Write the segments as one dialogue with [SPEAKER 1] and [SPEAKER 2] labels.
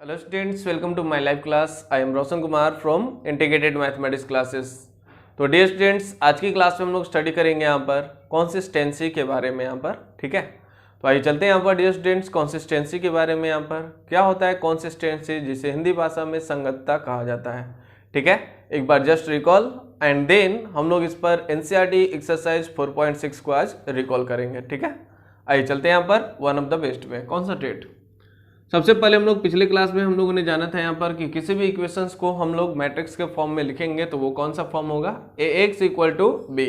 [SPEAKER 1] Hello students, welcome to my live class. I am Roshan Kumar from Integrated Mathematics Classes. तो dear students, आज की class में हम लोग स्टडी करेंगे यहाँ पर कंसिस्टेंसी के बारे में यहाँ पर, ठीक है। तो आइए चलते हैं यहाँ पर डियर स्टूडेंट्स कंसिस्टेंसी के बारे में। यहाँ पर क्या होता है कंसिस्टेंसी, जिसे हिंदी भाषा में संगतता कहा जाता है, ठीक है। एक बार जस्ट रिकॉल एंड देन हम लोग इस पर एनसीईआरटी एक्सरसाइज 4.6 को आज रिकॉल करेंगे, ठीक है। आइए चलते हैं यहाँ पर one of the best way concentrate. सबसे पहले हम लोग पिछले क्लास में हम लोगों ने जाना था यहाँ पर कि किसी भी इक्वेशंस को हम लोग मैट्रिक्स के फॉर्म में लिखेंगे तो वो कौन सा फॉर्म होगा, ax इक्वल टू बी,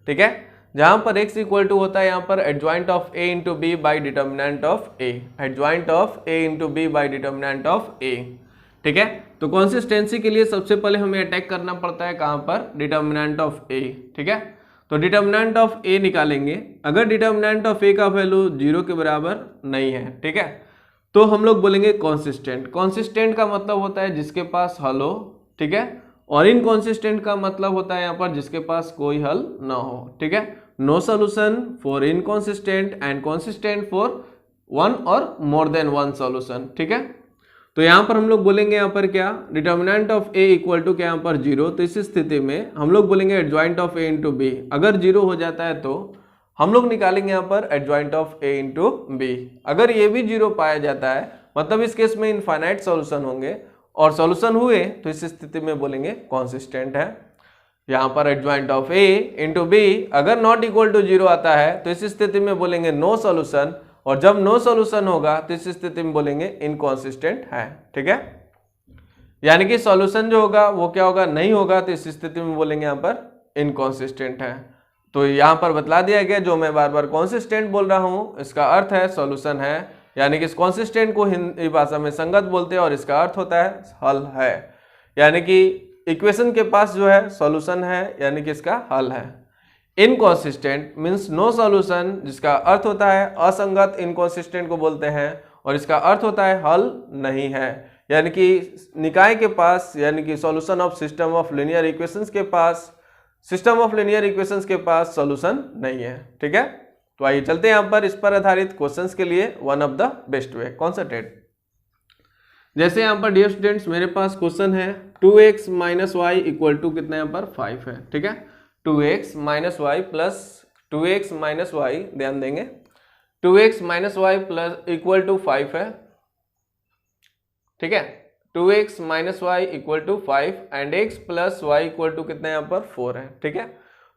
[SPEAKER 1] ठीक है। जहाँ पर x इक्वल टू होता है यहाँ पर adjoint of a into B by determinant of a, adjoint of a into B by determinant of a, ठीक है। तो कंसिस्टेंसी के लिए सबसे पहले हमें अटैक करना पड़ता है कहाँ पर, डिटर्मिनेंट ऑफ a, ठीक है। तो डिटर्मिनेंट ऑफ a निकालेंगे। अगर डिटर्मिनेंट ऑफ a का वैल्यू 0 के बराबर नहीं है, ठीक है, तो हम लोग बोलेंगे कॉन्सिस्टेंट। कॉन्सिस्टेंट का मतलब होता है जिसके पास हल हो, ठीक है। और इनकॉन्सिस्टेंट का मतलब होता है यहाँ पर जिसके पास कोई हल ना हो, ठीक है। No solution for inconsistent and consistent for one और मोर देन वन सोल्यूशन, ठीक है। तो यहाँ पर हम लोग बोलेंगे यहाँ पर क्या, determinant of A equal to क्या यहाँ पर 0। तो इस स्थिति में हम लोग बोलेंगे adjoint of A into B. अगर 0 हो जाता है तो हम लोग निकालेंगे यहाँ पर adjoint of A into B. अगर ये भी 0 पाया जाता है मतलब इस केस में इनफाइनाइट सॉल्यूशन होंगे और सॉल्यूशन हुए तो इस स्थिति में बोलेंगे कॉन्सिस्टेंट है। यहाँ पर adjoint of A into B अगर नॉट इक्वल टू 0 आता है तो इस स्थिति में बोलेंगे नो सॉल्यूशन, और जब नो सॉल्यूशन होगा तो इस स्थिति में बोलेंगे इनकॉन्सिस्टेंट है, ठीक है। यानी कि सॉल्यूशन जो होगा वो क्या होगा, नहीं होगा, तो इस स्थिति में बोलेंगे यहाँ पर इनकॉन्सिस्टेंट है। तो यहाँ पर बतला दिया गया, जो मैं बार बार कॉन्सिस्टेंट बोल रहा हूँ इसका अर्थ है सॉल्यूशन है, यानी कि इस कॉन्सिस्टेंट को हिंदी भाषा में संगत बोलते हैं और इसका अर्थ होता है हल है, यानी कि इक्वेशन के पास जो है सॉल्यूशन है, यानी कि इसका हल है। इनकॉन्सिस्टेंट मीन्स नो सॉल्यूशन, जिसका अर्थ होता है असंगत, इनकॉन्सिस्टेंट को बोलते हैं, और इसका अर्थ होता है हल नहीं है, यानी कि निकाय के पास, यानी कि solution of system of linear equations के पास, सिस्टम ऑफ लीनियर इक्वेशंस के पास सॉल्यूशन नहीं है, ठीक है। तो आइए चलते हैं यहाँ पर इस पर आधारित क्वेश्चंस के लिए one of the best way concentrate. जैसे यहाँ पर डियर स्टूडेंट्स मेरे पास क्वेश्चन है 2x minus Y equal to कितना यहाँ पर 5 है, ठीक है। 2x minus Y plus 2x minus Y, ध्यान देंगे 2x minus Y plus equal to 5 है, ठीक है। 2x minus Y equal to 5 and x plus Y equal to कितना यहाँ पर 4 है, ठीक है।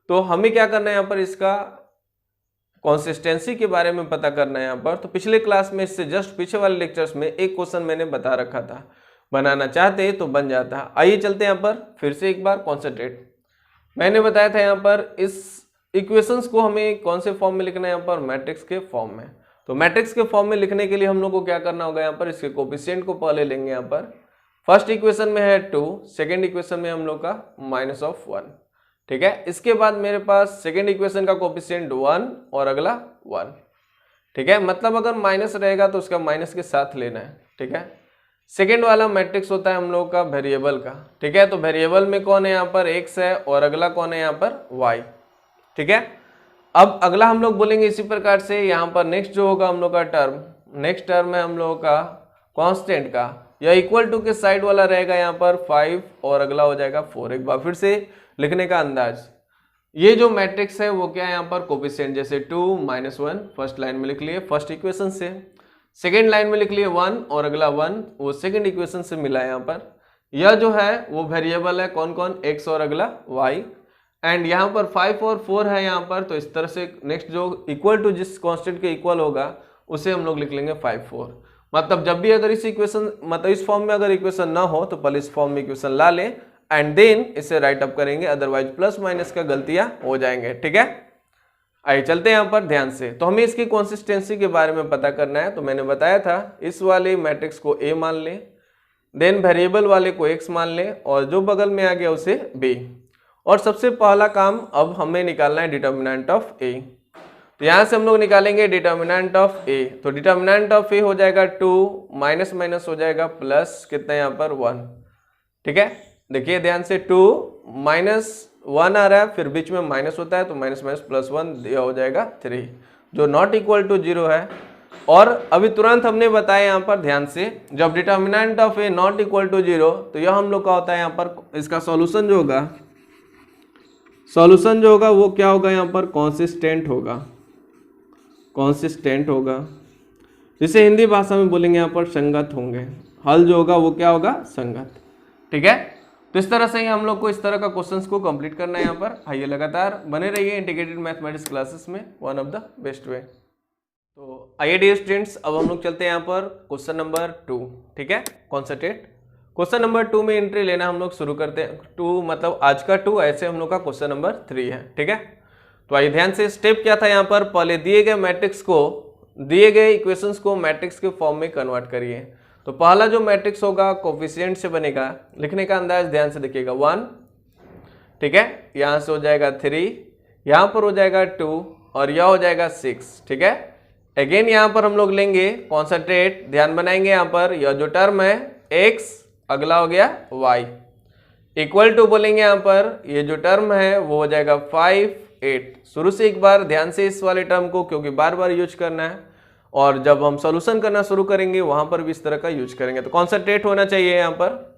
[SPEAKER 1] तो हमें क्या करना है यहाँ पर, इसका कंसिस्टेंसी के बारे में पता करना है यहाँ पर। तो पिछले क्लास में इससे जस्ट पीछे वाले लेक्चर्स में एक क्वेश्चन मैंने बता रखा था, बनाना चाहते तो बन जाता। आइए चलते हैं यहाँ पर फिर से एक बार कॉन्सेंट्रेट। मैंने बताया था यहाँ पर इस इक्वेशंस को हमें कौन से फॉर्म में लिखना है, यहाँ पर मैट्रिक्स के फॉर्म में। तो मैट्रिक्स के फॉर्म में लिखने के लिए हम लोग को क्या करना होगा, यहाँ पर इसके कोफिशिएंट को पहले लेंगे। यहाँ पर फर्स्ट इक्वेशन में है 2, सेकेंड इक्वेशन में हम लोग का -1, ठीक है। इसके बाद मेरे पास सेकेंड इक्वेशन का कोफिशिएंट 1 और अगला 1, ठीक है। मतलब अगर माइनस रहेगा तो उसका माइनस के साथ लेना है, ठीक है। सेकेंड वाला मैट्रिक्स होता है हम लोग का वेरिएबल का, ठीक है। तो वेरिएबल में कौन है यहाँ पर, x है, और अगला कौन है यहाँ पर y, ठीक है। अब अगला हम लोग बोलेंगे इसी प्रकार से, यहाँ पर नेक्स्ट जो होगा हम लोग का टर्म, नेक्स्ट टर्म है हम लोग का कांस्टेंट का, यह इक्वल टू के साइड वाला रहेगा यहाँ पर 5 और अगला हो जाएगा 4। एक बार फिर से लिखने का अंदाज, ये जो मैट्रिक्स है वो क्या है यहाँ पर कोफिशिएंट, जैसे 2 -1 फर्स्ट लाइन में लिख लिए फर्स्ट इक्वेशन से, सेकेंड लाइन में लिख लिए 1 और अगला 1 वो सेकेंड इक्वेशन से मिला है यहाँ पर। यह जो है वो वेरिएबल है कौन कौन, x और अगला y, एंड यहाँ पर 5 और 4 है यहाँ पर। तो इस तरह से नेक्स्ट जो इक्वल टू जिस कांस्टेंट के इक्वल होगा उसे हम लोग लिख लेंगे 5 4। मतलब जब भी अगर इस इक्वेशन मतलब इस फॉर्म में अगर इक्वेशन ना हो तो पहले इस फॉर्म में इक्वेशन ला लें एंड देन इसे राइट अप करेंगे, अदरवाइज प्लस माइनस का गलतियां हो जाएंगे, ठीक है। आइए चलते हैं यहाँ पर ध्यान से। तो हमें इसकी कंसिस्टेंसी के बारे में पता करना है। तो मैंने बताया था इस वाले मैट्रिक्स को a मान लें, देन वेरिएबल वाले को x मान लें, और जो बगल में आ गया उसे b। और सबसे पहला काम अब हमें निकालना है डिटर्मिनेंट ऑफ a। तो यहाँ से हम लोग निकालेंगे डिटर्मिनेंट ऑफ a। तो डिटर्मिनेंट ऑफ a हो जाएगा 2 माइनस माइनस हो जाएगा प्लस कितना यहाँ पर 1, ठीक है। देखिए ध्यान से 2 -1 आ रहा है, फिर बीच में माइनस होता है तो माइनस माइनस +1 यह हो जाएगा 3, जो नॉट इक्वल टू 0 है। और अभी तुरंत हमने बताया यहाँ पर ध्यान से, जब determinant of A not equal to 0 तो यह हम लोग का होता है यहाँ पर, इसका सॉल्यूशन जो होगा, वो क्या होगा यहाँ पर, कॉन्सिस्टेंट होगा, जिसे हिंदी भाषा में बोलेंगे यहाँ पर संगत होंगे। हल जो होगा वो क्या होगा, संगत। ठीक है, तो इस तरह से ही हम लोग को इस तरह का क्वेश्चंस को कंप्लीट करना है यहाँ पर। आइए लगातार बने रहिए इंटीग्रेटेड मैथमेटिक्स क्लासेस में, वन ऑफ द बेस्ट वे। तो आइए डियर स्टूडेंट्स, अब हम लोग चलते हैं यहाँ पर क्वेश्चन नंबर 2। ठीक है, कॉन्सेंट्रेट। क्वेश्चन नंबर 2 में एंट्री लेना हम लोग शुरू करते हैं। 2 मतलब आज का 2, ऐसे हम लोग का क्वेश्चन नंबर 3 है। ठीक है, तो आइए ध्यान से, स्टेप क्या था यहाँ पर, पहले दिए गए मैट्रिक्स को, दिए गए इक्वेशंस को मैट्रिक्स के फॉर्म में कन्वर्ट करिए। तो पहला जो मैट्रिक्स होगा कोफिशिएंट से बनेगा, लिखने का अंदाज ध्यान से देखिएगा 1। ठीक है, यहाँ से हो जाएगा 3, यहाँ पर हो जाएगा 2 और यह हो जाएगा 6। ठीक है, अगेन यहाँ पर हम लोग लेंगे कॉन्सेंट्रेट, ध्यान बनाएंगे यहाँ पर, यह जो टर्म है x, अगला हो गया y, इक्वल टू बोलेंगे यहाँ पर, ये जो टर्म है वो हो जाएगा 5, 8। शुरू से एक बार ध्यान से इस वाले टर्म को, क्योंकि बार बार यूज करना है, और जब हम सॉल्यूशन करना शुरू करेंगे वहां पर भी इस तरह का यूज करेंगे। तो कॉन्सेंट्रेट होना चाहिए यहाँ पर,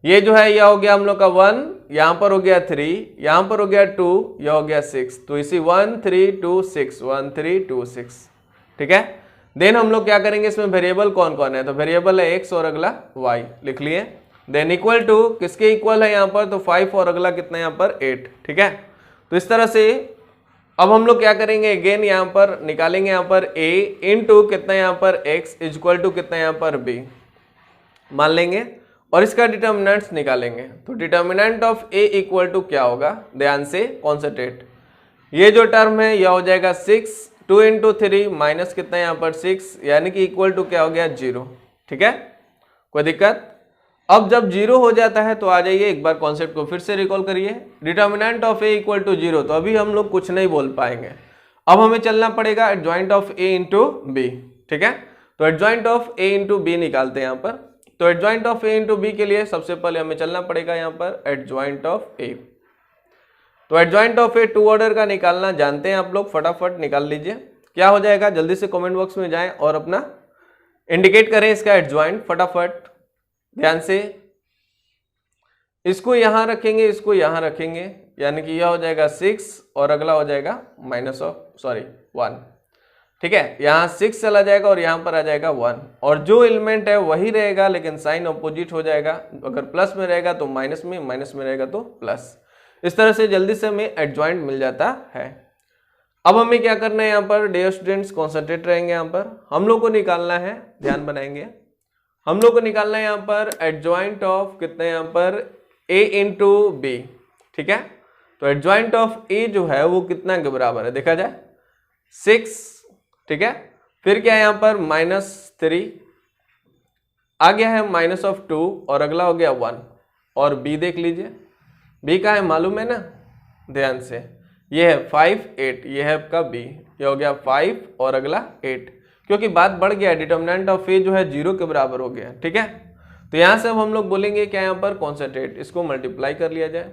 [SPEAKER 1] ये जो है यह हो गया हम लोग का 1, यहाँ पर हो गया 3, यहाँ पर हो गया 2, यह हो गया 6। तो इसी 1 3 2 6, 1 3 2 6। ठीक है, देन हम लोग क्या करेंगे, इसमें वेरिएबल कौन कौन है, तो वेरिएबल है x और अगला y, लिख लिए। देन इक्वल टू, किसके इक्वल है यहाँ पर, तो 5 और अगला कितना यहाँ पर 8। ठीक है, तो इस तरह से अब हम लोग क्या करेंगे, अगेन यहाँ पर निकालेंगे यहाँ पर a इंटू कितना यहाँ पर x इक्वल टू कितना यहाँ पर b मान लेंगे, और इसका डिटर्मिनेंट्स निकालेंगे। तो determinant of a equal to क्या होगा, ध्यान से कॉन्सेंट्रेट, ये जो टर्म है यह हो जाएगा 6, 2 इंटू 3 माइनस कितना यहाँ पर 6, यानी कि इक्वल टू क्या हो गया 0। ठीक है, कोई दिक्कत। अब जब 0 हो जाता है तो आ जाइए एक बार कॉन्सेप्ट को फिर से रिकॉल करिए, determinant of a equal to 0, तो अभी हम लोग कुछ नहीं बोल पाएंगे, अब हमें चलना पड़ेगा adjoint of a into b। ठीक है, तो adjoint of a into b निकालते हैं यहाँ पर। तो adjoint of a into b के लिए सबसे पहले हमें चलना पड़ेगा यहाँ पर एडजॉइंट ऑफ a। तो एडजॉइंट ऑफ ए 2 ऑर्डर का निकालना जानते हैं आप लोग, फटाफट निकाल लीजिए। क्या हो जाएगा, जल्दी से कमेंट बॉक्स में जाएं और अपना इंडिकेट करें इसका एडजॉइंट फटाफट, ध्यान से। इसको यहां रखेंगे, इसको यहां रखेंगे, यानी कि यह हो जाएगा 6 और अगला हो जाएगा -1। ठीक है, यहाँ 6 चला जाएगा और यहाँ पर आ जाएगा 1, और जो एलिमेंट है वही रहेगा लेकिन साइन ऑपोजिट हो जाएगा। अगर प्लस में रहेगा तो माइनस में, माइनस में रहेगा तो प्लस। इस तरह से जल्दी से हमें एडजॉइंट मिल जाता है। अब हमें क्या करना है यहाँ पर, डियर स्टूडेंट्स कॉन्सेंट्रेट रहेंगे यहाँ पर, हम लोग को निकालना है, ध्यान बनाएंगे, हम लोग को निकालना है यहाँ पर एडजॉइंट ऑफ कितना यहाँ पर a इंटू बी। ठीक है, तो एडजॉइंट ऑफ a जो है वो कितना के बराबर है, देखा जाए 6। ठीक है, फिर क्या है यहाँ पर -3, आ गया है -2 और अगला हो गया 1, और b देख लीजिए, b का है मालूम है ना, ध्यान से, ये है 5, 8, ये है आपका b, ये हो गया 5 और अगला 8, क्योंकि बात बढ़ गया, डिटर्मिनेंट ऑफ a जो है 0 के बराबर हो गया। ठीक है, तो यहाँ से अब हम लोग बोलेंगे क्या यहाँ पर कॉन्सेंट्रेट, इसको मल्टीप्लाई कर लिया जाए,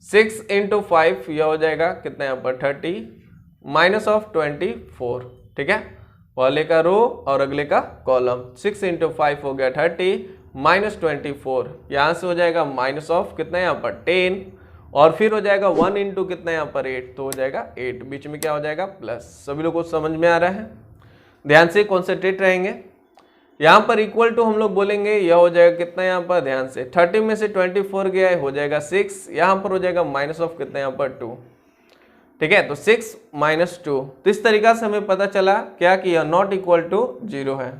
[SPEAKER 1] 6 इंटू 5 यह हो जाएगा कितना यहाँ पर 30 -24। ठीक है, पहले का रो और अगले का कॉलम, 6 इंटू 5 हो गया 30 -24, यहाँ से हो जाएगा माइनस ऑफ कितना यहाँ पर 10, और फिर हो जाएगा 1 इंटू कितना यहाँ पर 8, तो हो जाएगा 8, बीच में क्या हो जाएगा प्लस। सभी लोगों को समझ में आ रहा है, ध्यान से कॉन्सेंट्रेट रहेंगे। यहाँ पर इक्वल टू हम लोग बोलेंगे, यह हो जाएगा कितना यहाँ पर, ध्यान से 30 में से 24 गया है, हो जाएगा 6, यहाँ पर हो जाएगा माइनस ऑफ कितना यहाँ पर 2। ठीक है, तो 6 - 2, तो इस तरीका से हमें पता चला क्या कि यह नॉट इक्वल टू 0 है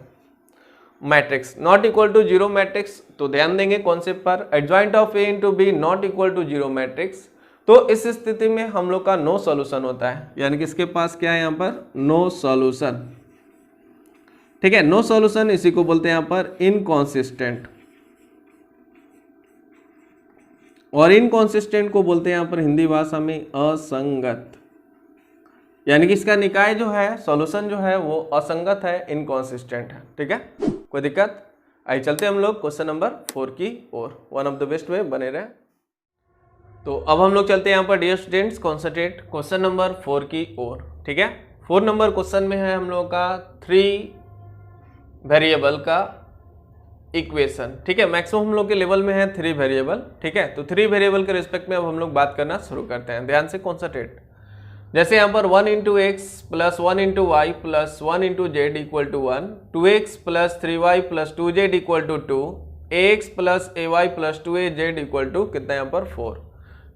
[SPEAKER 1] matrix, not equal to 0 matrix. तो ध्यान देंगे कॉन्सेप्ट पर, adjoint of a into B not equal to 0 matrix. तो इस स्थिति में हम लोग का नो सॉल्यूशन होता है, यानी कि इसके पास क्या है यहाँ पर नो सॉल्यूशन। ठीक है, नो सॉल्यूशन इसी को बोलते हैं यहाँ पर इनकॉन्सिस्टेंट, और इनकॉन्सिस्टेंट को बोलते हैं यहाँ पर हिंदी भाषा में असंगत, यानी कि इसका निकाय जो है, सॉल्यूशन जो है वो असंगत है, इनकॉन्सिस्टेंट है। ठीक है, कोई दिक्कत। आइए चलते हम लोग क्वेश्चन नंबर 4 की ओर, one of the best way, बने रहे। तो अब हम लोग चलते हैं यहाँ पर dear students concentrate question number 4 की ओर। ठीक है, 4 नंबर क्वेश्चन में है हम लोगों का 3 वेरिएबल का इक्वेशन। ठीक है, मैक्सिमम हम लोग के लेवल में है 3 वेरिएबल। ठीक है, तो 3 वेरिएबल के रिस्पेक्ट में अब हम लोग बात करना शुरू करते हैं। ध्यान से कॉन्सेंट्रेट। जैसे यहाँ पर 1 into X plus 1 into Y plus 1 into Z equal to 1, 2x plus 3y plus 2z equal to 2, ax plus ay plus 2az equal to कितना यहाँ पर 4।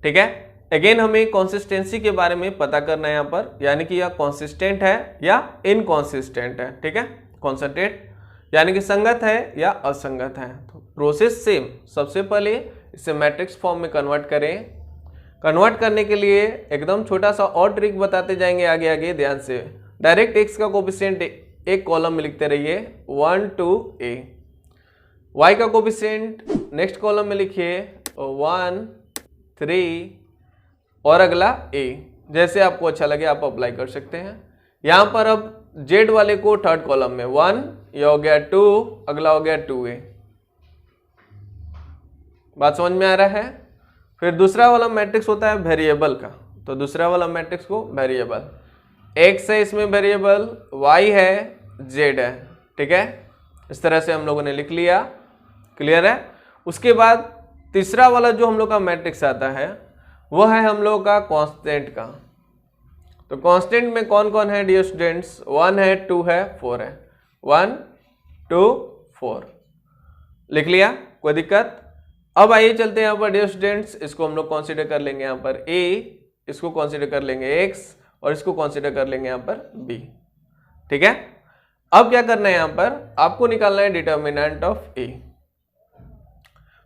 [SPEAKER 1] ठीक है, अगेन हमें कंसिस्टेंसी के बारे में पता करना है यहाँ पर, यानी कि यह कंसिस्टेंट है या इनकॉन्सिस्टेंट है। ठीक है, कॉन्सेंट्रेट यानी कि संगत है या असंगत है। तो प्रोसेस सेम, सबसे पहले इसे मैट्रिक्स फॉर्म में कन्वर्ट करें। कन्वर्ट करने के लिए एकदम छोटा सा और ट्रिक बताते जाएंगे आगे आगे। ध्यान से डायरेक्ट एक्स का कोफिशिएंट एक कॉलम में लिखते रहिए 1 to a, y का कोफिशिएंट नेक्स्ट कॉलम में लिखिए 1 3 और अगला a। जैसे आपको अच्छा लगे आप अप्लाई कर सकते हैं। यहाँ पर अब z वाले को थर्ड कॉलम में 1, यह हो गया 2, अगला हो गया 2a। बात समझ में आ रहा है। फिर दूसरा वाला मैट्रिक्स होता है वेरिएबल का, तो दूसरा वाला मैट्रिक्स को वेरिएबल x है, इसमें वेरिएबल y है, z है। ठीक है, इस तरह से हम लोगों ने लिख लिया। क्लियर है। उसके बाद तीसरा वाला जो हम लोग का मैट्रिक्स आता है वो है हम लोग का कांस्टेंट का। तो कांस्टेंट में कौन कौन है डियर स्टूडेंट्स? 1 है, 2 है, 4 है। 1 2 4 लिख लिया, कोई दिक्कत? अब आइए चलते हैं यहाँ पर डियर स्टूडेंट्स, इसको हम लोग कंसीडर कर लेंगे यहाँ पर a, इसको कंसीडर कर लेंगे x और इसको कंसीडर कर लेंगे यहाँ पर b। ठीक है, अब क्या करना है यहाँ पर आपको निकालना है डिटर्मिनेंट ऑफ a।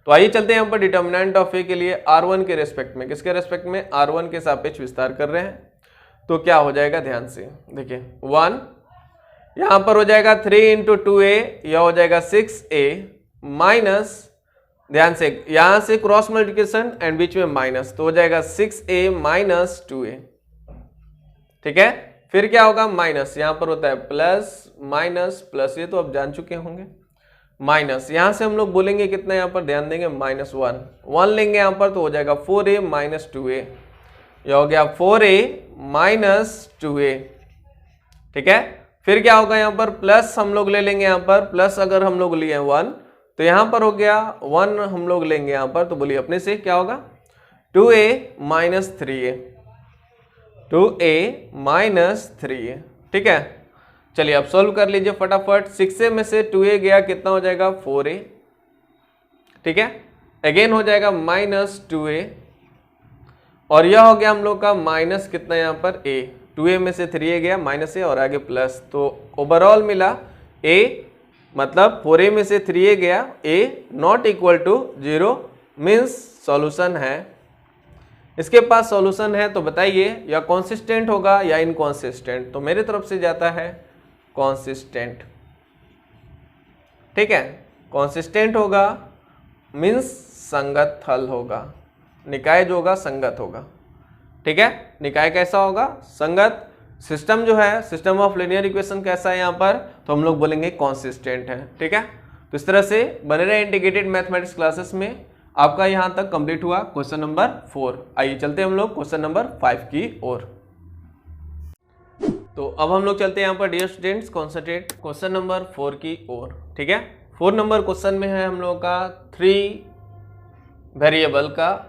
[SPEAKER 1] तो आइए चलते हैं यहाँ पर डिटर्मिनेंट ऑफ a के लिए r1 के रेस्पेक्ट में, किसके रेस्पेक्ट में? r1 के सापेक्ष विस्तार कर रहे हैं। तो क्या हो जाएगा ध्यान से देखिए, 1 यहाँ पर हो जाएगा 3 इंटू 2a, यह हो जाएगा 6a माइनस, ध्यान से यहां से क्रॉस मल्टीप्लिकेशन एंड बीच में माइनस, तो हो जाएगा 6a माइनस 2a। ठीक है, फिर क्या होगा? माइनस, यहां पर होता है प्लस माइनस प्लस, ये तो आप जान चुके होंगे। माइनस यहां से हम लोग बोलेंगे कितना, यहां पर ध्यान देंगे -1 लेंगे यहां पर, तो हो जाएगा 4a माइनस 2a, यह हो गया 4a माइनस 2a। ठीक है, फिर क्या होगा? यहां पर प्लस हम लोग ले लेंगे, यहां पर प्लस अगर हम लोग लिए 1 तो यहां पर हो गया 1 हम लोग लेंगे यहां पर, तो बोलिए अपने से क्या होगा? 2a minus 3a, 2a minus 3a। ठीक है, चलिए अब सॉल्व कर लीजिए फटाफट। 6a में से 2a गया, कितना हो जाएगा? 4a। ठीक है, अगेन हो जाएगा माइनस 2a और यह हो गया हम लोग का माइनस कितना यहाँ पर a, 2a में से 3a गया माइनस a और आगे प्लस, तो ओवरऑल मिला a, मतलब 4a में से 3a गया, a not equal to 0 means solution है। इसके पास सॉल्यूशन है, तो बताइए या कॉन्सिस्टेंट होगा या इनकॉन्सिस्टेंट? तो मेरे तरफ से जाता है कॉन्सिस्टेंट। ठीक है, कॉन्सिस्टेंट होगा मीन्स संगत हल होगा, निकाय जो होगा संगत होगा। ठीक है, निकाय कैसा होगा? संगत। सिस्टम जो है, सिस्टम ऑफ लीनियर इक्वेशन कैसा है यहाँ पर? तो हम लोग बोलेंगे कॉन्सिस्टेंट है। ठीक है, तो इस तरह से बने रहे इंटीग्रेटेड मैथमेटिक्स क्लासेस में। आपका यहाँ तक कंप्लीट हुआ क्वेश्चन नंबर 4। आइए चलते हैं हम लोग क्वेश्चन नंबर 5 की ओर। तो अब हम लोग चलते हैं यहाँ पर dear students, concentrate, question number 4 की ओर। ठीक है, 4 नंबर क्वेश्चन में है हम लोग का 3 वेरिएबल का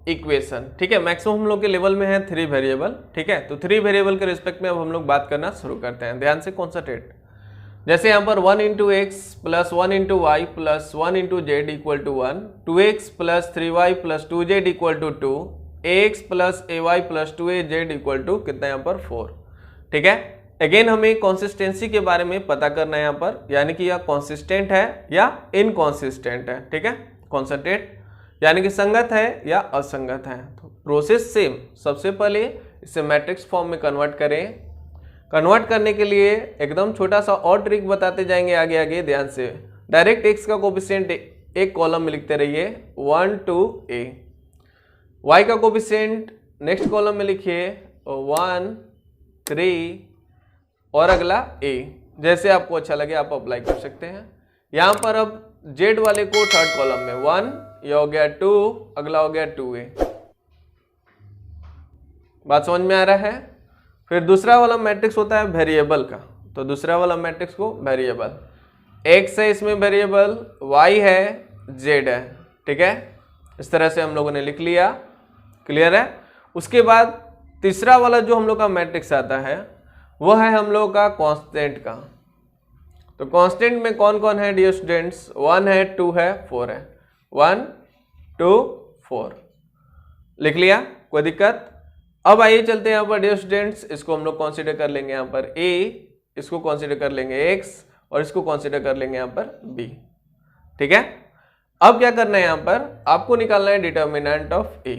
[SPEAKER 1] इक्वेशन। ठीक है, मैक्सिमम हम लोग के लेवल में है 3 वेरिएबल। ठीक है, तो 3 वेरिएबल के रिस्पेक्ट में अब हम लोग बात करना शुरू करते हैं। ध्यान से कॉन्सेंट्रेट। जैसे यहाँ पर 1 into X plus 1 into Y plus 1 into Z equal to 1, 2x plus 3y plus 2z equal to 2, ax plus ay plus 2az equal to कितना यहाँ पर 4। ठीक है, अगेन हमें कंसिस्टेंसी के बारे में पता करना है यहाँ पर, यानी कि यह कंसिस्टेंट है या इनकॉन्सिस्टेंट है। ठीक है, कॉन्सेंट्रेट यानी कि संगत है या असंगत है। तो प्रोसेस सेम, सबसे पहले इसे मैट्रिक्स फॉर्म में कन्वर्ट करें। कन्वर्ट करने के लिए एकदम छोटा सा और ट्रिक बताते जाएंगे आगे आगे। ध्यान से डायरेक्ट एक्स का कोफिशिएंट एक कॉलम में लिखते रहिए 1 to a, y का कोफिशिएंट नेक्स्ट कॉलम में लिखिए 1 3 और अगला a। जैसे आपको अच्छा लगे आप अप्लाई कर सकते हैं। यहाँ पर अब z वाले को थर्ड कॉलम में 1, यह हो गया 2, अगला हो गया 2a। बात समझ में आ रहा है। फिर दूसरा वाला मैट्रिक्स होता है वेरिएबल का, तो दूसरा वाला मैट्रिक्स को वेरिएबल, x है इसमें वेरिएबल, y है, z है, ठीक है। इस तरह से हम लोगों ने लिख लिया, क्लियर है। उसके बाद तीसरा वाला जो हम लोग का मैट्रिक्स आता है वो है हम लोग का कांस्टेंट का। तो कांस्टेंट में कौन कौन है डियर स्टूडेंट्स, 1 है, 2 है, 4 है, 1 2 4, लिख लिया, कोई दिक्कत। अब आइए चलते हैं यहाँ पर डियर स्टूडेंट्स, इसको हम लोग कंसीडर कर लेंगे यहाँ पर a, इसको कंसीडर कर लेंगे x और इसको कंसीडर कर लेंगे यहाँ पर b, ठीक है। अब क्या करना है, यहाँ पर आपको निकालना है डिटर्मिनेंट ऑफ a।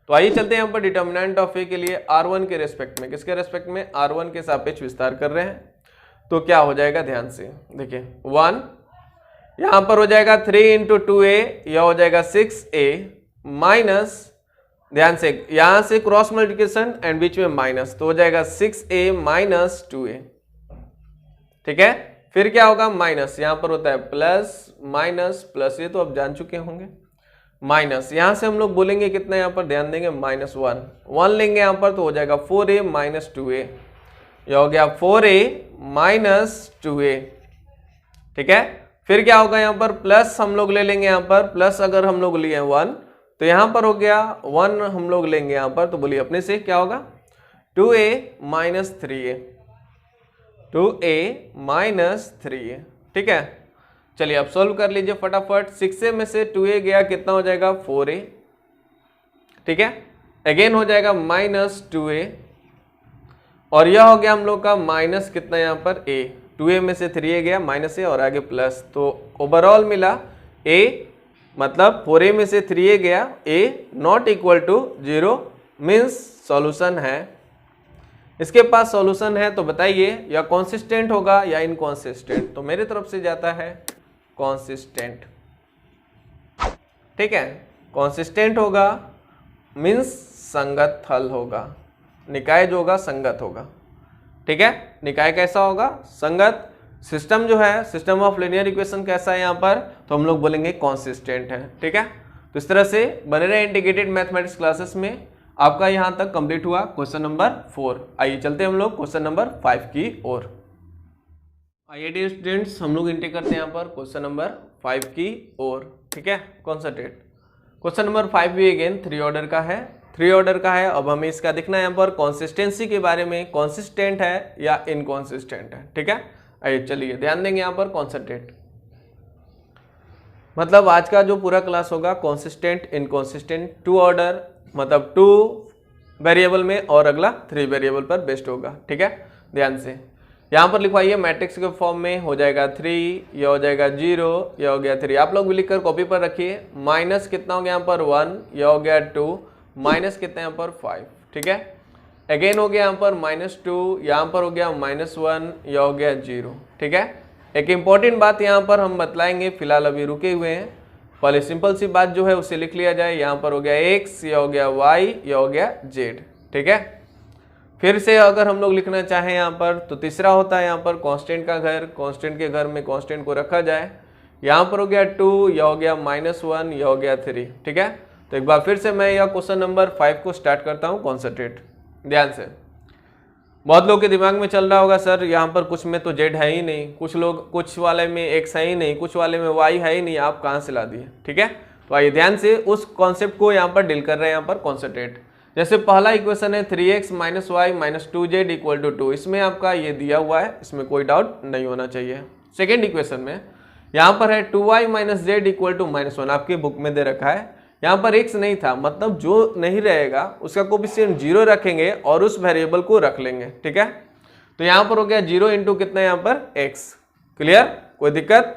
[SPEAKER 1] तो आइए चलते हैं यहाँ पर डिटर्मिनेंट ऑफ a के लिए r1 के रेस्पेक्ट में, किसके रेस्पेक्ट में, r1 के सापेक्ष विस्तार कर रहे हैं। तो क्या हो जाएगा, ध्यान से देखिए, 1 यहाँ पर हो जाएगा 3 इंटू 2a, यह हो जाएगा 6a माइनस, ध्यान से यहां से क्रॉस मल्टीप्लिकेशन एंड बीच में माइनस, तो हो जाएगा 6a माइनस 2a, ठीक है। फिर क्या होगा, माइनस, यहां पर होता है प्लस माइनस प्लस, ये तो आप जान चुके होंगे, माइनस यहां से हम लोग बोलेंगे कितना, यहां पर ध्यान देंगे -1 लेंगे यहां पर, तो हो जाएगा 4a माइनस 2a, यह हो गया 4a माइनस 2a, ठीक है। फिर क्या होगा, यहाँ पर प्लस हम लोग ले लेंगे, यहाँ पर प्लस अगर हम लोग लिए 1 तो यहाँ पर हो गया 1 हम लोग लेंगे यहाँ पर, तो बोलिए अपने से क्या होगा, 2a minus 3a, 2a minus 3a, ठीक है। चलिए अब सॉल्व कर लीजिए फटाफट, 6a में से 2a गया, कितना हो जाएगा 4a, ठीक है। अगेन हो जाएगा माइनस 2a और यह हो गया हम लोग का माइनस कितना यहाँ पर a, 2a में से 3a गया माइनस a और आगे प्लस, तो ओवरऑल मिला a, मतलब 4a में से 3a गया, a not equal to 0 means solution है। इसके पास सॉल्यूशन है, तो बताइए या कॉन्सिस्टेंट होगा या इनकॉन्सिस्टेंट, तो मेरी तरफ से जाता है कॉन्सिस्टेंट, ठीक है। कॉन्सिस्टेंट होगा मीन्स संगत हल होगा, निकाय जो होगा संगत होगा, ठीक है। निकाय कैसा होगा, संगत। सिस्टम जो है, सिस्टम ऑफ लीनियर इक्वेशन कैसा है यहाँ पर, तो हम लोग बोलेंगे कॉन्सिस्टेंट है, ठीक है। तो इस तरह से बने रहे इंटीग्रेटेड मैथमेटिक्स क्लासेस में। आपका यहाँ तक कंप्लीट हुआ क्वेश्चन नंबर 4। आइए चलते हैं हम लोग क्वेश्चन नंबर 5 की ओर। आइए डियर स्टूडेंट्स, हम लोग इंटेक करते हैं यहाँ पर क्वेश्चन नंबर 5 की ओर, ठीक है। कॉन्सेंट्रेट। क्वेश्चन नंबर 5 भी अगेन 3 ऑर्डर का है, 3 ऑर्डर का है। अब हमें इसका दिखना है यहाँ पर कॉन्सिस्टेंसी के बारे में, कॉन्सिस्टेंट है या इनकॉन्सिस्टेंट है, ठीक है। आइए चलिए ध्यान देंगे यहाँ पर कॉन्सेंट्रेट, मतलब आज का जो पूरा क्लास होगा कॉन्सिस्टेंट इनकॉन्सिस्टेंट 2 ऑर्डर, मतलब 2 वेरिएबल में और अगला 3 वेरिएबल पर बेस्ड होगा, ठीक है। ध्यान से यहाँ पर लिखवाइए, मैट्रिक्स के फॉर्म में हो जाएगा 3, यह हो जाएगा 0, यह हो गया 3। आप लोग भी लिखकर कॉपी पर रखिए। माइनस कितना हो गया यहाँ पर 1, यह हो गया 2, माइनस कितना यहाँ पर 5, ठीक है। अगेन हो गया यहाँ पर -2, यहाँ पर हो गया -1, यह हो गया 0, ठीक है। एक इंपॉर्टेंट बात यहाँ पर हम बतलाएंगे, फिलहाल अभी रुके हुए हैं। पहले सिंपल सी बात जो है उसे लिख लिया जाए। यहाँ पर हो गया x, यह हो गया y, यह हो गया z, ठीक है। फिर से अगर हम लोग लिखना चाहें यहाँ पर, तो तीसरा होता है यहाँ पर कांस्टेंट का घर, कांस्टेंट के घर में कांस्टेंट को रखा जाए। यहाँ पर हो गया 2, यह हो गया -1, यह हो गया 3, ठीक है। तो एक बार फिर से मैं यह क्वेश्चन नंबर 5 को स्टार्ट करता हूँ। कॉन्सेंट्रेट ध्यान से। बहुत लोग के दिमाग में चल रहा होगा सर यहाँ पर कुछ में तो z है ही नहीं, कुछ वाले में x है ही नहीं, कुछ वाले में y है ही नहीं, आप कहाँ से ला दिए, ठीक है। तो आइए ध्यान से उस कॉन्सेप्ट को यहाँ पर डील कर रहे हैं। यहाँ पर कॉन्सेंट्रेट, जैसे पहला इक्वेशन है 3x minus Y minus 2z equal to 2, इसमें आपका ये दिया हुआ है, इसमें कोई डाउट नहीं होना चाहिए। सेकेंड इक्वेशन में यहाँ पर है 2y minus Z equal to -1, आपके बुक में दे रखा है। यहाँ पर x नहीं था, मतलब जो नहीं रहेगा उसका कोएफिशिएंट 0 रखेंगे और उस वेरिएबल को रख लेंगे, ठीक है। तो यहाँ पर हो गया 0 इंटू कितना यहाँ पर x, क्लियर, कोई दिक्कत।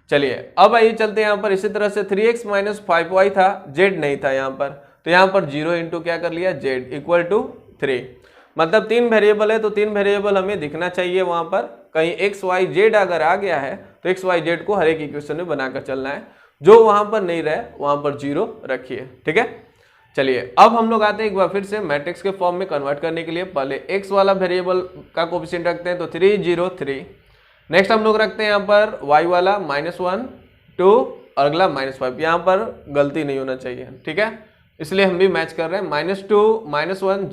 [SPEAKER 1] चलिए अब आइए चलते हैं यहाँ पर इसी तरह से 3x माइनस 5y था, z नहीं था यहाँ पर, तो यहाँ पर 0 इंटू क्या कर लिया z इक्वल टू 3, मतलब 3 वेरिएबल है तो 3 वेरिएबल हमें दिखना चाहिए वहाँ पर। कहीं x y z अगर आ गया है तो x y z को हर एक इक्वेशन में बनाकर चलना है, जो वहां पर नहीं रहे वहां पर 0 रखिए, ठीक है। चलिए अब हम लोग आते हैं एक बार फिर से मैट्रिक्स के फॉर्म में कन्वर्ट करने के लिए। पहले x वाला वेरिएबल का कोएफिशिएंट रखते हैं, तो 3 0 3। नेक्स्ट हम लोग रखते हैं यहाँ पर y वाला -1 2 और अगला -5, यहाँ पर गलती नहीं होना चाहिए, ठीक है, इसलिए हम भी मैच कर रहे हैं। -2 -1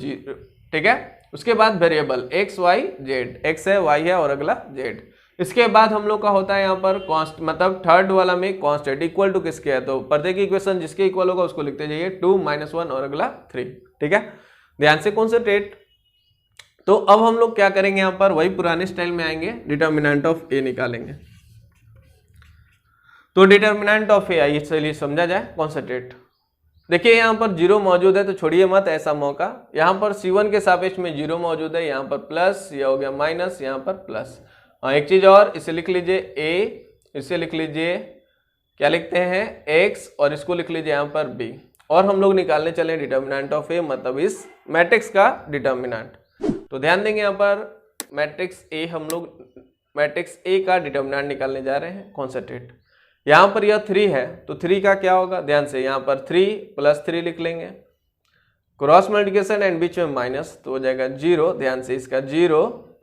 [SPEAKER 1] ठीक है। उसके बाद variable X Y Z, X है वाई है और अगला जेड। इसके बाद हम लोग का होता है यहाँ पर कॉन्स्ट, मतलब थर्ड वाला में कॉन्स्टेंट इक्वल टू किसके है, तो प्रत्येक इक्वेशन जिसके इक्वल होगा उसको लिखते जाइए 2 - 1 और अगला 3, ठीक है। ध्यान से कॉन्सेंट्रेट। तो अब हम लोग क्या करेंगे, यहाँ पर वही पुराने स्टाइल में आएंगे, डिटर्मिनेंट ऑफ ए निकालेंगे। तो डिटर्मिनेंट ऑफ ए आइए चलिए समझा जाए, कॉन्सेंट्रेट। देखिए यहाँ पर जीरो मौजूद है तो छोड़िए मत ऐसा मौका, यहाँ पर C1 के सापेक्ष में जीरो मौजूद है, यहाँ पर प्लस, यह हो गया माइनस, यहाँ पर प्लस। एक चीज और, इसे लिख लीजिए a, इसे लिख लीजिए क्या लिखते हैं x, और इसको लिख लीजिए यहाँ पर b। और हम लोग निकालने चले डिटर्मिनेंट ऑफ a, मतलब इस मैट्रिक्स का डिटर्मिनेंट। तो ध्यान देंगे यहाँ पर मैट्रिक्स a, हम लोग मैट्रिक्स a का डिटर्मिनेंट निकालने जा रहे हैं, कॉन्सेंट्रेट। यहाँ पर यह 3 है तो 3 का क्या होगा, ध्यान से यहाँ पर 3 + 3 लिख लेंगे, क्रॉस मल्टीप्लिकेशन एंड बीच में माइनस, तो हो जाएगा 0, ध्यान से इसका 0 -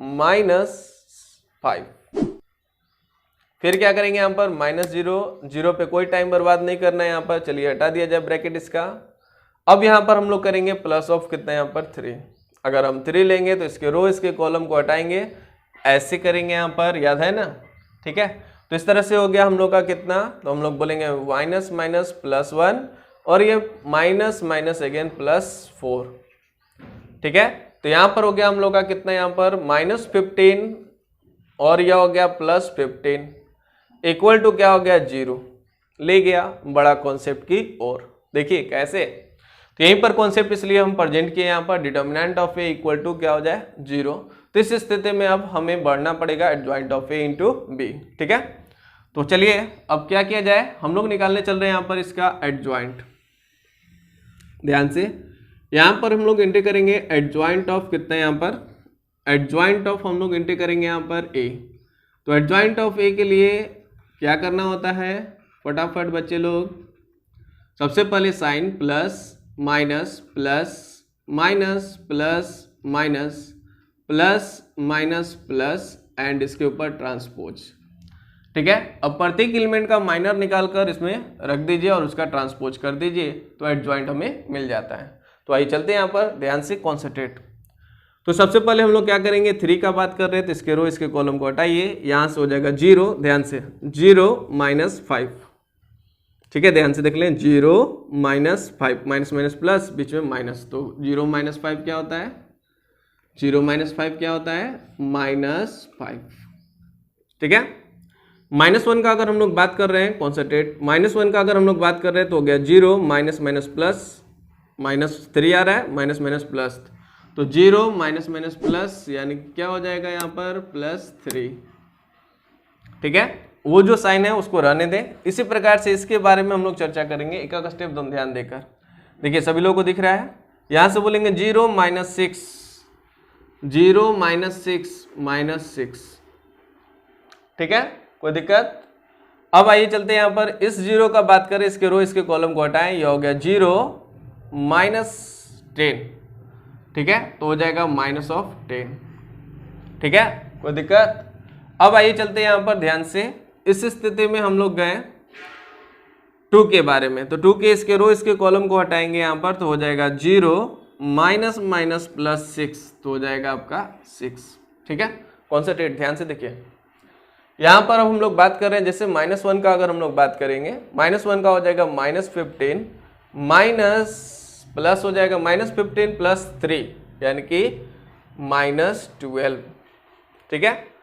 [SPEAKER 1] 5। फिर क्या करेंगे यहाँ पर -0, 0 पे कोई टाइम बर्बाद नहीं करना है यहाँ पर, चलिए हटा दिया जाए ब्रैकेट इसका। अब यहाँ पर हम लोग करेंगे प्लस ऑफ कितना यहाँ पर 3। अगर हम 3 लेंगे तो इसके रो इसके कॉलम को हटाएंगे, ऐसे करेंगे यहाँ पर, याद है ना, ठीक है। तो इस तरह से हो गया हम लोग का कितना, तो हम लोग बोलेंगे माइनस माइनस +1 और ये माइनस माइनस अगेन +4, ठीक है। तो यहाँ पर हो गया हम लोग का कितना, यहाँ पर -15 और यह हो गया +15 इक्वल टू क्या हो गया 0, ले गया बड़ा कॉन्सेप्ट की ओर। देखिए कैसे, तो यहीं पर कॉन्सेप्ट इसलिए हम प्रेजेंट किए यहाँ पर, determinant of A equal to क्या हो जाए 0। तो इस स्थिति में अब हमें बढ़ना पड़ेगा adjoint of A into B, ठीक है। तो चलिए अब क्या किया जाए, हम लोग निकालने चल रहे हैं यहाँ पर इसका एडजॉइंट। ध्यान से यहाँ पर हम लोग एंट्री करेंगे एडजॉइंट ऑफ कितना, यहाँ पर एडजॉइंट ऑफ हम लोग एंट्री करेंगे यहाँ पर ए। तो एडजॉइंट ऑफ ए के लिए क्या करना होता है, फटाफट बच्चे लोग, सबसे पहले sign plus minus plus minus plus minus plus minus plus and इसके ऊपर ट्रांसपोज, ठीक है। अब प्रत्येक एलिमेंट का माइनर निकालकर इसमें रख दीजिए और उसका ट्रांसपोज कर दीजिए, तो एडजॉइंट हमें मिल जाता है। तो आइए चलते हैं यहाँ पर, ध्यान से कॉन्सेंट्रेट। तो सबसे पहले हम लोग क्या करेंगे, 3 का बात कर रहे हैं तो इसके रो इसके कॉलम को हटाइए, यहाँ से हो जाएगा 0, ध्यान से 0 - 5, ठीक है। ध्यान से देख लें 0 - 5, माइनस माइनस प्लस बीच में माइनस, तो 0 - 5 क्या होता है, 0 - 5 क्या होता है -5, ठीक है। -1 का अगर हम लोग बात कर रहे हैं, कॉन्सेंट्रेट, -1 का अगर हम लोग बात कर रहे हैं तो हो गया 0 माइनस माइनस प्लस, -3 आ रहा है, माइनस माइनस प्लस, तो 0 माइनस माइनस प्लस यानी क्या हो जाएगा यहाँ पर +3, ठीक है। वो जो साइन है उसको रहने दें। इसी प्रकार से इसके बारे में हम लोग चर्चा करेंगे, एक एक स्टेप दम ध्यान देकर। देखिए सभी लोगों को दिख रहा है, यहाँ से बोलेंगे 0 - 6, 0 - 6, ठीक है, कोई दिक्कत। अब आइए चलते हैं यहाँ पर, इस 0 का बात करें, इसके रो इसके कॉलम को हटाएं, यह हो गया 0 - 10, ठीक है, तो हो जाएगा -10, ठीक है, कोई दिक्कत। अब आइए चलते हैं यहाँ पर ध्यान से, इस स्थिति में हम लोग गए 2 के बारे में, तो 2 के इसके रो इसके कॉलम को हटाएंगे यहाँ पर, तो हो जाएगा 0 माइनस माइनस प्लस 6, तो हो जाएगा आपका 6, ठीक है। कॉन्सेंट्रेट, ध्यान से देखिए, यहाँ पर अब हम लोग बात कर रहे हैं, जैसे -1 का अगर हम लोग बात करेंगे, -1 का हो जाएगा -15 माइनस प्लस हो जाएगा -15 + 3 यानी कि -12, ठीक है।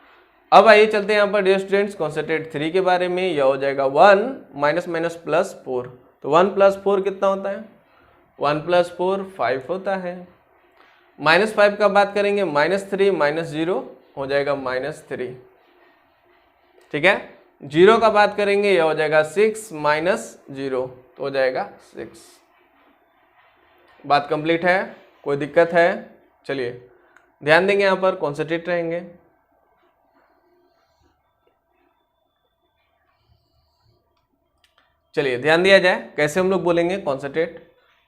[SPEAKER 1] अब आइए चलते हैं यहाँ पर डियर स्टूडेंट्स, कॉन्सेंट्रेट 3 के बारे में, यह हो जाएगा 1 माइनस माइनस +4, तो 1 + 4 कितना होता है, 1 + 4 5 होता है। -5 का बात करेंगे, -3 - 0 हो जाएगा -3, ठीक है। 0 का बात करेंगे, यह हो जाएगा 6 - 0, तो हो जाएगा 6। बात कंप्लीट है, कोई दिक्कत है, चलिए ध्यान देंगे यहाँ पर, कॉन्सेंट्रेट रहेंगे। चलिए ध्यान दिया जाए, कैसे हम लोग बोलेंगे, कॉन्सेंट्रेट।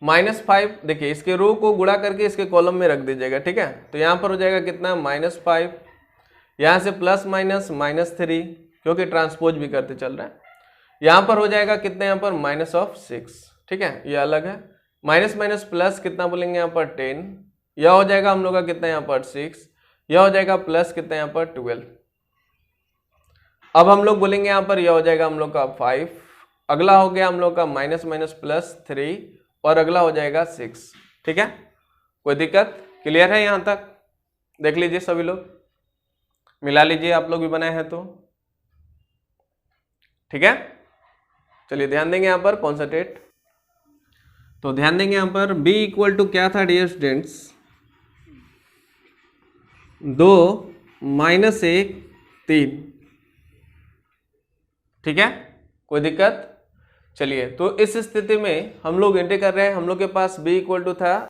[SPEAKER 1] -5, देखिए इसके रो को गुणा करके इसके कॉलम में रख दीजिएगा, ठीक है। तो यहाँ पर हो जाएगा कितना -5, यहाँ से प्लस माइनस -3, क्योंकि ट्रांसपोज भी करते चल रहा है। यहाँ पर हो जाएगा कितना, यहाँ पर -6, ठीक है, ये अलग है। माइनस माइनस प्लस कितना बोलेंगे यहाँ पर 10, यह हो जाएगा हम लोग का कितना यहाँ पर 6, यह हो जाएगा प्लस कितना यहाँ पर 12। अब हम लोग बोलेंगे यहाँ पर यह हो जाएगा हम लोग का 5, अगला हो गया हम लोग का माइनस माइनस प्लस 3 और अगला हो जाएगा 6। ठीक है, कोई दिक्कत? क्लियर है यहाँ तक? देख लीजिए सभी लोग, मिला लीजिए, आप लोग भी बनाए हैं तो ठीक है। चलिए ध्यान देंगे यहाँ पर कॉन्सेंट्रेट। तो ध्यान देंगे यहाँ पर b इक्वल टू क्या था डियर स्टूडेंट्स, 2 माइनस 1 3। ठीक है, कोई दिक्कत? चलिए, तो इस स्थिति में हम लोग एंटर कर रहे हैं, हम लोग के पास b इक्वल टू था,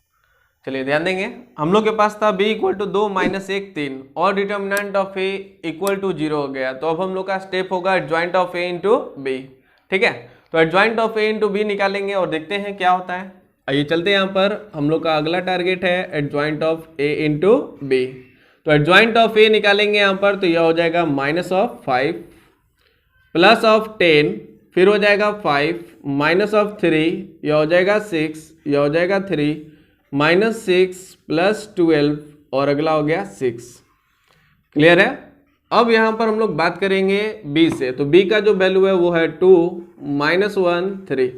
[SPEAKER 1] चलिए ध्यान देंगे, हम लोग के पास था b इक्वल टू 2 माइनस 1 3 और determinant of a equal to 0 हो गया। तो अब हम लोग का स्टेप होगा adjoint of a into B. ठीक है, तो adjoint of a into B निकालेंगे और देखते हैं क्या होता है। आइए चलते हैं यहाँ पर, हम लोग का अगला टारगेट है adjoint of a into B. तो एडजॉइंट ऑफ a निकालेंगे यहाँ पर, तो यह हो जाएगा माइनस ऑफ 5 प्लस ऑफ 10, फिर हो जाएगा 5 माइनस ऑफ 3, यह हो जाएगा 6, यह हो जाएगा 3 माइनस 6 प्लस 12 और अगला हो गया 6। क्लियर है? अब यहाँ पर हम लोग बात करेंगे b से, तो b का जो वैल्यू है वो है 2 माइनस 1 3।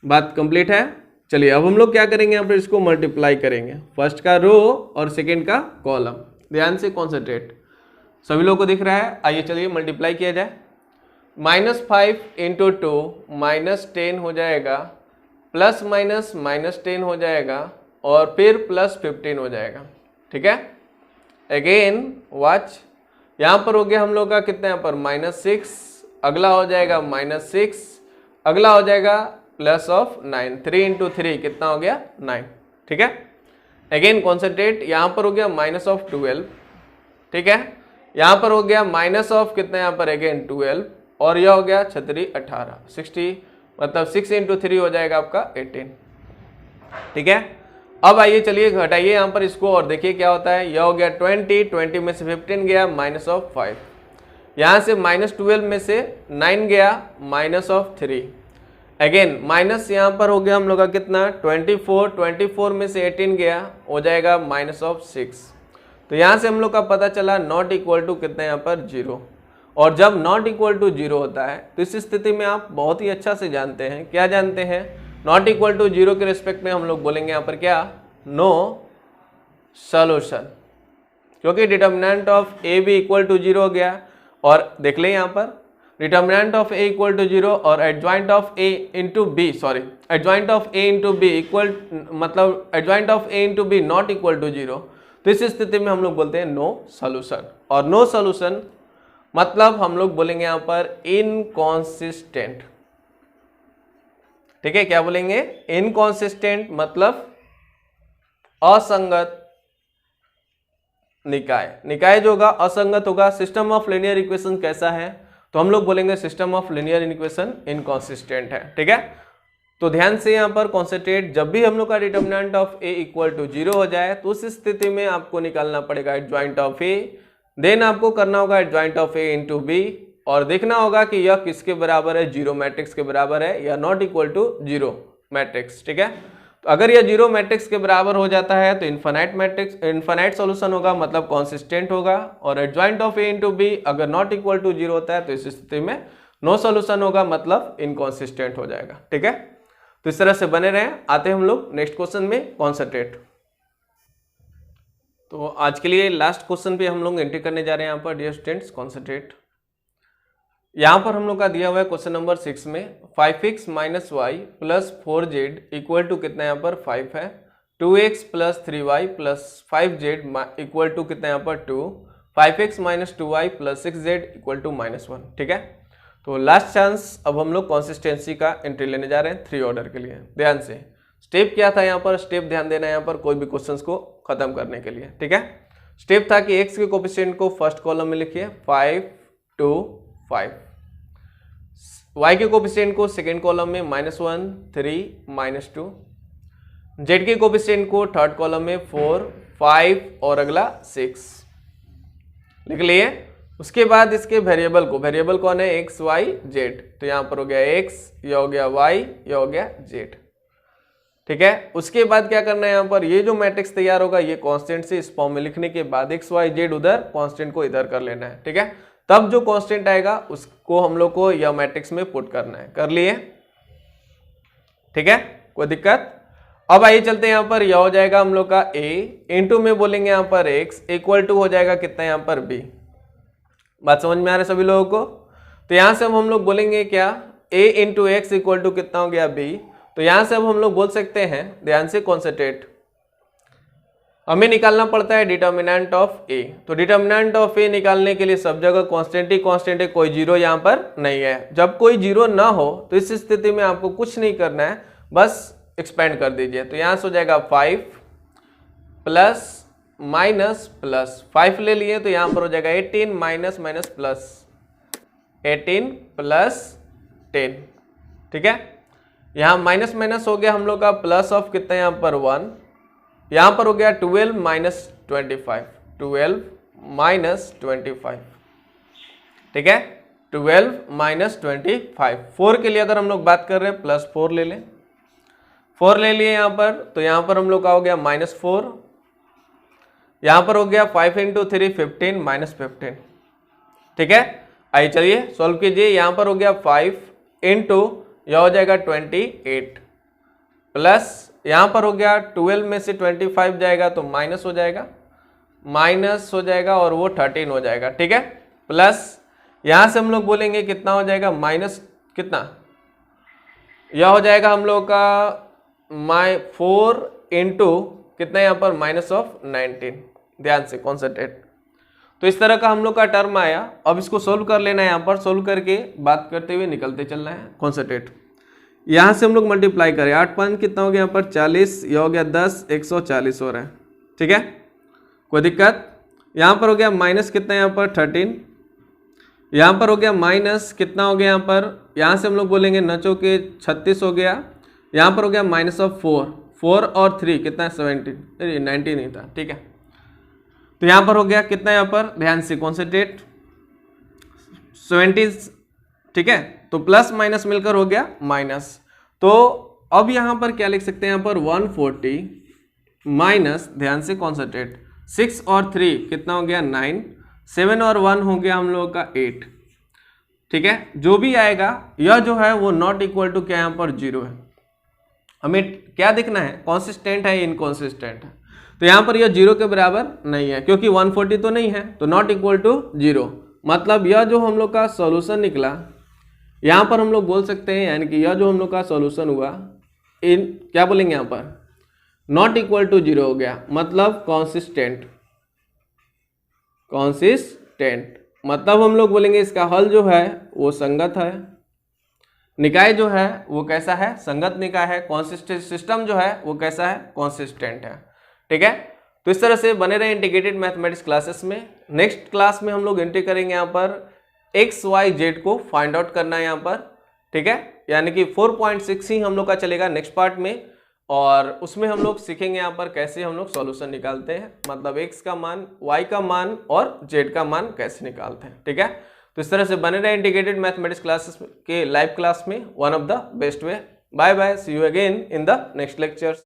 [SPEAKER 1] बात कंप्लीट है। चलिए अब हम लोग क्या करेंगे, यहाँ पर इसको मल्टीप्लाई करेंगे, फर्स्ट का रो और सेकेंड का कॉलम। ध्यान से कॉन्सेंट्रेट, सभी लोगों को दिख रहा है? आइए चलिए मल्टीप्लाई किया जाए। माइनस 5 इंटू 2 माइनस 10 हो जाएगा, प्लस माइनस माइनस 10 हो जाएगा और फिर प्लस 15 हो जाएगा। ठीक है, अगेन वॉच, यहाँ पर हो गया हम लोग का कितना, यहाँ पर माइनस 6, अगला हो जाएगा माइनस 6, अगला हो जाएगा प्लस ऑफ 9, 3 इंटू 3 कितना हो गया 9। ठीक है, अगेन कॉन्सेंट्रेट, यहाँ पर हो गया माइनस ऑफ 12। ठीक है, यहाँ पर हो गया माइनस ऑफ कितना, यहाँ पर अगेन 12 और यह हो गया 6 18 60, मतलब 6 इंटू 3 हो जाएगा आपका 18। ठीक है, अब आइए चलिए घटाइए यहाँ पर इसको और देखिए क्या होता है। यह हो गया 20, 20 में से 15 गया माइनस ऑफ 5, यहाँ से माइनस 12 में से 9 गया माइनस ऑफ 3, अगेन माइनस यहाँ पर हो गया हम लोग का कितना 24, 24 में से 18 गया हो जाएगा माइनस ऑफ 6। तो यहाँ से हम लोग का पता चला नॉट इक्वल टू कितना यहाँ पर 0। और जब नॉट इक्वल टू 0 होता है तो इस स्थिति में आप बहुत ही अच्छा से जानते हैं, क्या जानते हैं, नॉट इक्वल टू 0 के रिस्पेक्ट में हम लोग बोलेंगे यहाँ पर क्या, नो सॉल्यूशन, क्योंकि डिटर्मिनेंट ऑफ ए भी इक्वल टू 0 हो गया। और देख लें यहाँ पर determinant of A equal to 0 और adjoint of A into B, sorry adjoint of A into B equal, मतलब adjoint of A into B not equal to 0। तो इस स्थिति में हम लोग बोलते हैं नो सॉल्यूशन। और नो सॉल्यूशन मतलब हम लोग बोलेंगे यहाँ पर इनकॉन्सिस्टेंट। ठीक है, क्या बोलेंगे, इनकॉन्सिस्टेंट मतलब असंगत निकाय। निकाय जो होगा असंगत होगा। सिस्टम ऑफ लीनियर इक्वेशन कैसा है, तो हम लोग बोलेंगे system of linear equation inconsistent है। ठीक है, तो ध्यान से यहाँ पर कॉन्सेंट्रेट, जब भी हम लोग का determinant of A equal to 0 हो जाए तो उस स्थिति में आपको निकालना पड़ेगा एडजॉइंट ऑफ ए, देन आपको करना होगा adjoint of A into B और देखना होगा कि यह किसके बराबर है, 0 मैट्रिक्स के बराबर है या नॉट इक्वल टू 0 मैट्रिक्स। ठीक है, तो अगर यह 0 मैट्रिक्स के बराबर हो जाता है तो इनफाइनाइट मैट्रिक्स, इनफाइनाइट सॉल्यूशन होगा, मतलब कॉन्सिस्टेंट होगा। और adjoint of A into B अगर नॉट इक्वल टू 0 होता है तो इस स्थिति में नो सॉल्यूशन होगा, मतलब इनकॉन्सिस्टेंट हो जाएगा। ठीक है, तो इस तरह से बने रहें। आते हैं हम लोग नेक्स्ट क्वेश्चन में, कॉन्सेंट्रेट। तो आज के लिए लास्ट क्वेश्चन पे हम लोग एंट्री करने जा रहे हैं यहाँ पर डियर स्टूडेंट्स, कॉन्सेंट्रेट। यहाँ पर हम लोग का दिया हुआ है क्वेश्चन नंबर 6 में 5x minus Y plus 4z equal to कितना यहाँ पर 5 है, 2x plus 3y plus 5z equal to कितना यहाँ पर 2, 5x minus 2y plus 6z equal to -1। ठीक है, तो लास्ट चांस अब हम लोग कंसिस्टेंसी का एंट्री लेने जा रहे हैं 3 ऑर्डर के लिए। ध्यान से, स्टेप क्या था यहाँ पर, स्टेप ध्यान देना है यहाँ पर कोई भी क्वेश्चंस को खत्म करने के लिए। ठीक है, स्टेप था कि x के कोफिशिएंट को फर्स्ट कॉलम में लिखिए 5 2 5, y के कोफिशिएंट को सेकेंड कॉलम में -1 3 -2, z के कोफिशिएंट को थर्ड कॉलम में 4 5 और अगला 6 लिख लिए। उसके बाद इसके वेरिएबल को, वेरिएबल कौन है, x y z, तो यहाँ पर हो गया x, यह हो गया y, यह हो गया z। ठीक है। उसके बाद क्या करना है यहाँ पर, ये जो मैट्रिक्स तैयार होगा ये कांस्टेंट से इस फॉर्म में लिखने के बाद एक्स वाई जेड उधर, कांस्टेंट को इधर कर लेना है, ठीक है। तब जो कांस्टेंट आएगा उसको हम लोग को यह मैट्रिक्स में पुट करना है। कर लिए, ठीक है, कोई दिक्कत। अब आइए चलते हैं यहाँ पर, यह हो जाएगा हम लोग का a इंटू में बोलेंगे यहाँ पर x इक्वल टू हो जाएगा कितना यहाँ पर b। बात समझ में आ रहा है सभी लोगों को। तो यहाँ से अब हम लोग बोलेंगे क्या, a into X equal to कितना हो गया b। तो यहाँ से अब हम लोग बोल सकते हैं, ध्यान से कॉन्सेंट्रेट, हमें निकालना पड़ता है डिटर्मिनेंट ऑफ a। तो डिटर्मिनेंट ऑफ a निकालने के लिए सब जगह कांस्टेंट ही कांस्टेंट है, कोई जीरो यहाँ पर नहीं है। जब कोई जीरो ना हो तो इस स्थिति में आपको कुछ नहीं करना है, बस एक्सपेंड कर दीजिए। तो यहाँ से हो जाएगा 5 प्लस माइनस प्लस 5 ले लिए, तो यहाँ पर हो जाएगा 18 माइनस माइनस प्लस 18 प्लस 10, ठीक है। यहाँ माइनस माइनस हो गया हम लोग का प्लस ऑफ कितना यहाँ पर 1, यहाँ पर हो गया 12 माइनस 25, 12 माइनस 25, ठीक है, 12 माइनस 25। 4 के लिए अगर हम लोग बात कर रहे हैं प्लस 4 ले लें, 4 ले लिए यहाँ पर, तो यहाँ पर हम लोग का हो गया -4, यहाँ पर हो गया 5 इंटू 3 15 माइनस 15, ठीक है। आइए चलिए सॉल्व कीजिए। यहाँ पर हो गया 5 इंटू यह हो जाएगा 28 प्लस यहाँ पर हो गया 12 में से 25 जाएगा तो माइनस हो जाएगा, माइनस हो जाएगा और वो 13 हो जाएगा, ठीक है। प्लस यहाँ से हम लोग बोलेंगे कितना हो जाएगा, माइनस कितना, यह हो जाएगा हम लोग का 4 इंटू कितना यहाँ पर माइनस ऑफ 19, ध्यान से कॉन्सेंट्रेट। तो इस तरह का हम लोग का टर्म आया। अब इसको सोल्व कर लेना है, यहाँ पर सोल्व करके बात करते हुए निकलते चलना है, कॉन्सेंट्रेट। यहाँ से हम लोग मल्टीप्लाई करें, 8 5 कितना हो गया यहाँ पर 40, यह हो गया 10, 140 हो रहा है, ठीक है, कोई दिक्कत। यहाँ पर हो गया माइनस कितना यहाँ पर 13, यहाँ पर हो गया माइनस कितना हो गया यहाँ पर, यहाँ से हम लोग बोलेंगे नचो के 36 हो गया, यहाँ पर हो गया माइनस ऑफ 4 और 3 कितना है 17, 19 नहीं था, ठीक है। तो यहाँ पर हो गया कितना यहाँ पर, ध्यान से कॉन्सेंट्रेट, 70, ठीक है। तो प्लस माइनस मिलकर हो गया माइनस। तो अब यहाँ पर क्या लिख सकते हैं, यहाँ पर 140 माइनस, ध्यान से कॉन्सेंट्रेट, 6 और 3 कितना हो गया 9, 7 और 1 हो गया हम लोगों का 8, ठीक है। जो भी आएगा यह जो है वो नॉट इक्वल टू क्या यहाँ पर 0 है। हमें क्या दिखना है, कॉन्सिस्टेंट है इनकॉन्सिस्टेंट है। तो यहाँ पर यह 0 के बराबर नहीं है क्योंकि 140 तो नहीं है, तो नॉट इक्वल टू 0। मतलब यह जो हम लोग का सॉल्यूशन निकला, यहाँ पर हम लोग बोल सकते हैं, यानी कि यह जो हम लोग का सॉल्यूशन हुआ, इन क्या बोलेंगे यहाँ पर, नॉट इक्वल टू 0 हो गया, मतलब कॉन्सिस्टेंट। कॉन्सिस्टेंट मतलब हम लोग बोलेंगे इसका हल जो है वो संगत है, निकाय जो है वो कैसा है, संगत निकाय है, कॉन्सिस्टेंट सिस्टम जो है वो कैसा है, कॉन्सिस्टेंट है, ठीक है। तो इस तरह से बने रहे इंटीग्रेटेड मैथमेटिक्स क्लासेस में। नेक्स्ट क्लास में हम लोग एंट्री करेंगे यहाँ पर एक्स वाई जेड को फाइंड आउट करना है यहाँ पर, ठीक है, यानी कि 4.6 ही हम लोग का चलेगा नेक्स्ट पार्ट में, और उसमें हम लोग सीखेंगे यहाँ पर कैसे हम लोग सॉल्यूशन निकालते हैं, मतलब एक्स का मान, वाई का मान और जेड का मान कैसे निकालते हैं, ठीक है। तो इस तरह से बने रहे इंटीग्रेटेड मैथमेटिक्स क्लासेस के लाइव क्लास में, one of the best way. Bye bye, see you again in the next lecture.